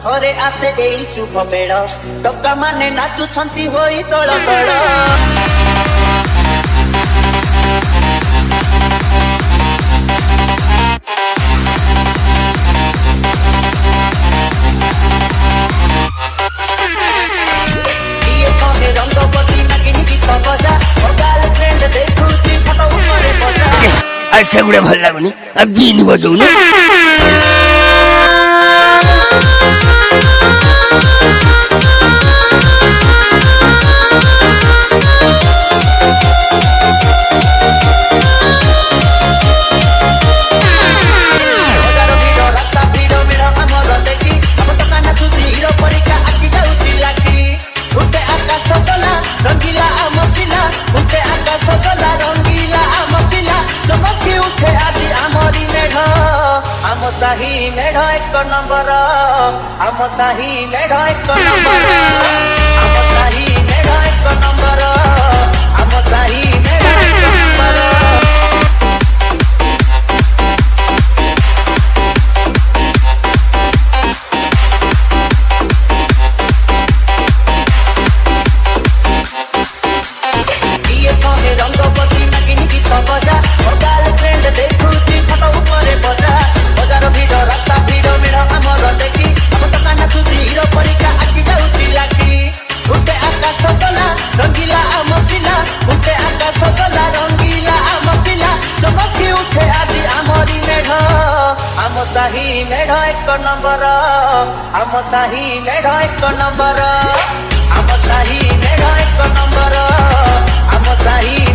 घरे आसे एई शुभ बेड़ टका माने नाचुछंती होई तळ तळ सेगुड़ा भल लगुनि अब बीन बजाऊ ना साही मेढ़ एक नंबर आम साही मेढ़ एक नंबर आम साही मेढ़ एक नंबर आम साही मेढ़ एक नंबर रंगपति नागिनी गीत बजा गर्लफ्रेंड देखुची फोटो उपरे बजा बजार भिड़ रास्ता भिड़ मेढ़ आमर देखी हम तो काना खुशी हिरो परिका आखि जाउची लागी उठे आकाश गला रंगीला आम पिला उठे आकाश गला रंगीला आम पिला चमकी उठे आदि आमरी मेढ़ आम साही मेढ़ एक नंबर आम साही मेढ़ एक नंबर आम साही मेढ़ एक नंबर आम साही